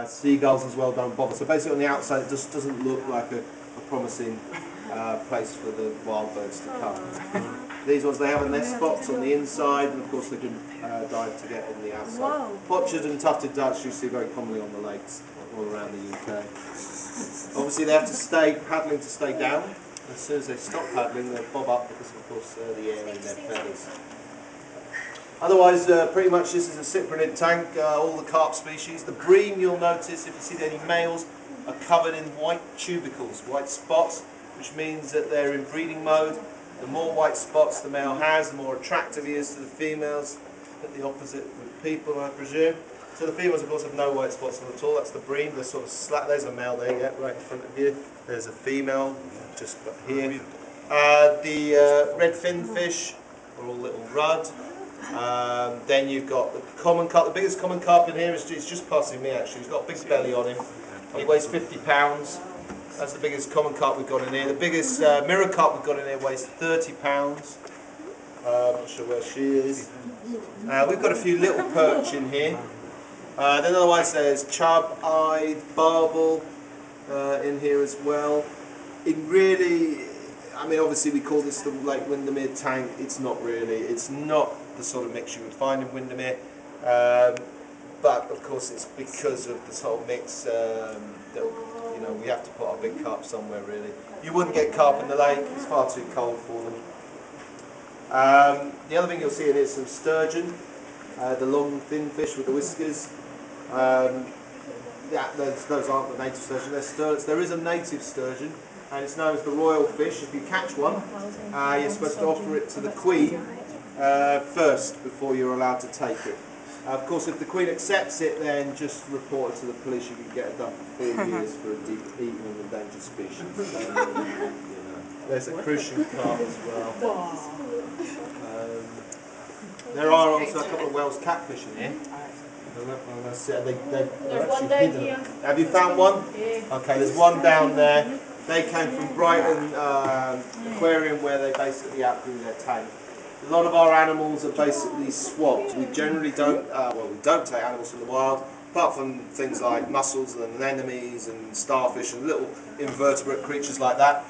Seagulls as well don't bother. So basically on the outside it just doesn't look like a promising place for the wild birds to come. These ones, they have a nest spots on the inside, and of course they can dive to get on the outside. Wow. Pochard and tufted ducks you see very commonly on the lakes all around the UK. Obviously they have to stay paddling to stay down. As soon as they stop paddling they'll bob up because of course the air in their feathers. Otherwise pretty much this is a cyprinid tank, all the carp species. The bream you'll notice, if you see any males, are covered in white tubercles, white spots, which means that they're in breeding mode. The more white spots the male has, the more attractive he is to the females. But the opposite with people, I presume. So the females, of course, have no white spots at all. That's the bream. They're sort of slack. There's a male there, yeah, right in front of you. There's a female, just here. The red fin fish are all little rudd. Then you've got the common carp. The biggest common carp in here is just passing me actually. He's got a big belly on him. He weighs 50 pounds. That's the biggest common carp we've got in here. The biggest mirror carp we've got in here weighs 30 pounds. I'm not sure where she is. We've got a few little perch in here. Then otherwise there's chub-eyed barbel in here as well. It really, I mean obviously we call this the Lake Windermere tank. It's not really. It's not the sort of mix you would find in Windermere. But of course it's because of this whole mix that you know, we have to put our big carp somewhere really. You wouldn't get carp in the lake, it's far too cold for them. The other thing you'll see in here is some sturgeon, the long thin fish with the whiskers. Those aren't the native sturgeon, they're sterlets. There is a native sturgeon and it's known as the royal fish. If you catch one, you're supposed to offer it to the Queen first before you're allowed to take it. Of course, if the Queen accepts it, then just report it to the police. You can get it done for 4 years for eating an endangered species. So, you know. There's a crucian carp as well. There are also a couple of Welsh catfish in here. They're actually hidden. Have you found one? Okay, there's one down there. They came from Brighton Aquarium where they basically outgrew their tank. A lot of our animals are basically swapped. We generally don't, we don't take animals from the wild, apart from things like mussels and anemones and starfish and little invertebrate creatures like that.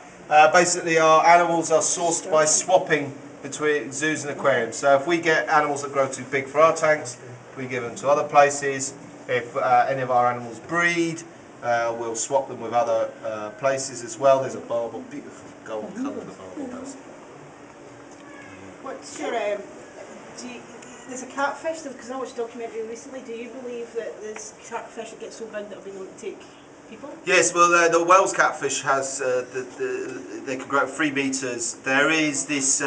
Basically our animals are sourced by swapping between zoos and aquariums. So if we get animals that grow too big for our tanks, we give them to other places. If any of our animals breed, we'll swap them with other places as well. There's a barbel, beautiful gold coloured barbel house. What's your, there's a catfish, because I watched a documentary recently. Do you believe that there's catfish that get so big that it'll be able to take people? Yes, well the Wales catfish has, they can grow 3 metres. There is this